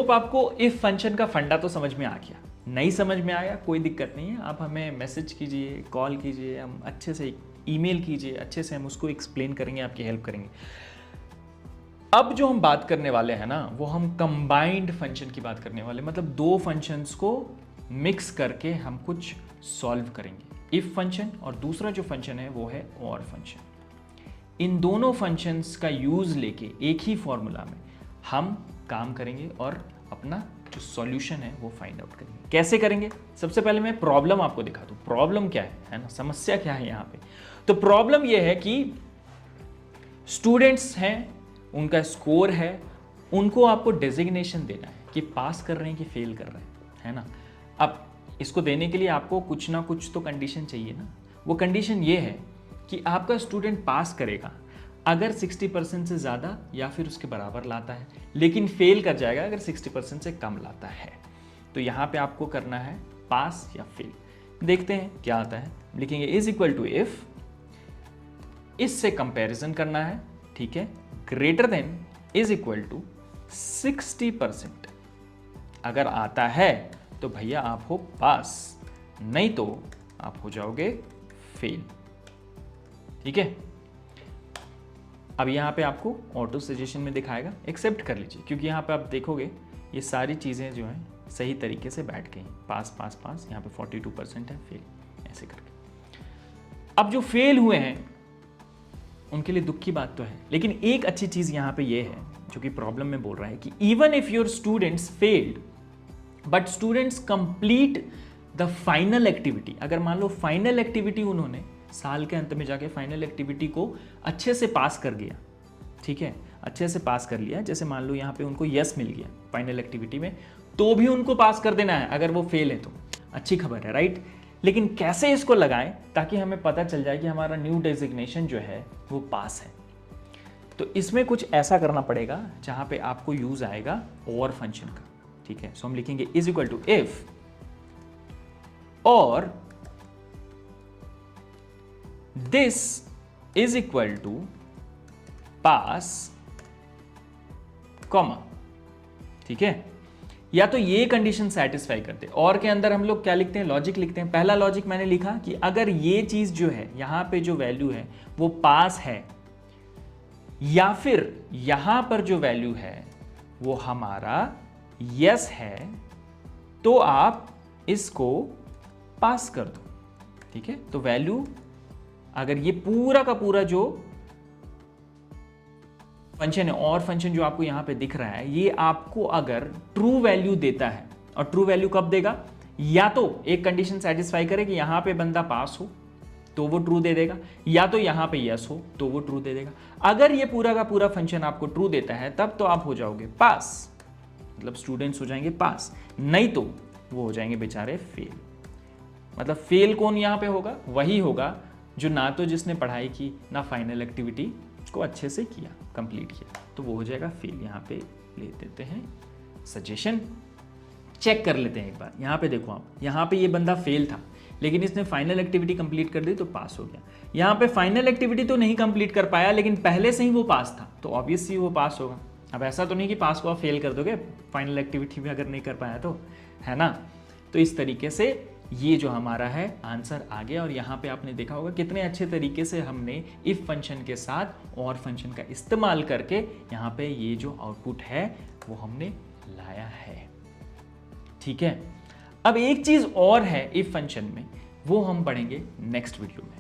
Hope आपको if function का फंडा तो समझ में आ गया। नहीं समझ में आया कोई दिक्कत नहीं है, आप हमें मैसेज कीजिए, कॉल कीजिए, हम अच्छे से ईमेल कीजिए, अच्छे से हम उसको एक्सप्लेन करेंगे, आपकी हेल्प करेंगे। अब जो हम बात करने वाले हैं ना, वो हम कंबाइंड फंक्शन की बात करने वाले, मतलब दो फंक्शंस को मिक्स करके हम कुछ सॉल्व करेंगे। इफ फंक्शन और दूसरा जो फंक्शन है वो है और फंक्शन। इन दोनों फंक्शंस का यूज लेके एक ही फॉर्मूला में हम काम करेंगे और अपना जो सॉल्यूशन है वो फाइंड आउट करेंगे। कैसे करेंगे? सबसे पहले मैं प्रॉब्लम आपको दिखा दूं। प्रॉब्लम क्या है ना, समस्या क्या है यहाँ पे। तो प्रॉब्लम ये है कि स्टूडेंट्स हैं, उनका स्कोर है, उनको आपको डेजिग्नेशन देना है कि पास कर रहे हैं कि फेल कर रहे हैं, है ना। अब इसको देने के लिए आपको कुछ ना कुछ तो कंडीशन चाहिए ना। वो कंडीशन ये है कि आपका स्टूडेंट पास करेगा अगर 60% से ज़्यादा या फिर उसके बराबर लाता है, लेकिन फेल कर जाएगा अगर 60% से कम लाता है। तो यहाँ पे आपको करना है पास या फेल। देखते हैं क्या आता है। लिखेंगे इज इक्वल टू इफ, इससे कंपैरिजन करना है, ठीक है, greater than is equal to 60%। अगर आता है तो भैया आप हो पास, नहीं तो आप हो जाओगे फेल, ठीक है। अब यहाँ पे आपको ऑटो सजेशन में दिखाएगा, एक्सेप्ट कर लीजिए, क्योंकि यहाँ पे आप देखोगे ये सारी चीज़ें जो हैं सही तरीके से बैठ गई। पास पास पास, यहाँ पे 42% है, फेल, ऐसे करके। अब जो फेल हुए हैं उनके लिए दुख की बात तो है, लेकिन एक अच्छी चीज़ यहाँ पे ये है जो कि प्रॉब्लम में बोल रहा है कि even if your students failed but students complete the final activity. अगर मान लो फाइनल एक्टिविटी उन्होंने साल के अंत में जाके फाइनल एक्टिविटी को अच्छे से पास कर गया, ठीक है, अच्छे से पास कर लिया, जैसे मान लो यहाँ पे उनको यस मिल गया फाइनल एक्टिविटी में, तो भी उनको पास कर देना है। अगर वो फेल है तो अच्छी खबर है, राइट। लेकिन कैसे इसको लगाएं ताकि हमें पता चल जाए कि हमारा न्यू डेजिग्नेशन जो है वो पास है। तो इसमें कुछ ऐसा करना पड़ेगा जहां पे आपको यूज आएगा और फंक्शन का, ठीक है। सो हम लिखेंगे इज इक्वल टू इफ और this is equal to pass comma, ठीक है। या तो ये कंडीशन सेटिस्फाई करते, और के अंदर हम लोग क्या लिखते हैं, लॉजिक लिखते हैं। पहला लॉजिक मैंने लिखा कि अगर ये चीज जो है यहां पे जो वैल्यू है वो पास है, या फिर यहां पर जो वैल्यू है वो हमारा यस है, तो आप इसको पास कर दो, ठीक है। तो वैल्यू अगर ये पूरा का पूरा जो फंक्शन है और फंक्शन जो आपको यहां पे दिख रहा है, ये आपको अगर ट्रू वैल्यू देता है, और ट्रू वैल्यू कब देगा, या तो एक कंडीशन सेटिस्फाई करे कि यहां पे बंदा पास हो तो वो ट्रू दे देगा, या तो यहां पे यस हो तो वो ट्रू दे देगा। अगर ये पूरा का पूरा फंक्शन आपको ट्रू देता है तब तो आप हो जाओगे पास, मतलब स्टूडेंट्स हो जाएंगे पास, नहीं तो वो हो जाएंगे बेचारे फेल। मतलब फेल कौन यहां पे होगा, वही होगा जो ना तो जिसने पढ़ाई की ना फाइनल एक्टिविटी को अच्छे से किया, कंप्लीट किया, तो वो हो जाएगा फेल। यहाँ पे ले देते हैं सजेशन, चेक कर लेते हैं एक बार। यहाँ पे देखो आप, यहाँ पे ये बंदा फेल था लेकिन इसने फाइनल एक्टिविटी कंप्लीट कर दी तो पास हो गया। यहाँ पे फाइनल एक्टिविटी तो नहीं कंप्लीट कर पाया लेकिन पहले से ही वो पास था, तो ऑब्वियसली वो पास होगा। अब ऐसा तो नहीं कि पास को आप फेल कर दोगे फाइनल एक्टिविटी में अगर नहीं कर पाया तो, है ना। तो इस तरीके से ये जो हमारा है आंसर आ गया। और यहाँ पे आपने देखा होगा कितने अच्छे तरीके से हमने इफ फंक्शन के साथ और फंक्शन का इस्तेमाल करके यहाँ पे ये जो आउटपुट है वो हमने लाया है, ठीक है। अब एक चीज और है इफ फंक्शन में, वो हम पढ़ेंगे नेक्स्ट वीडियो में।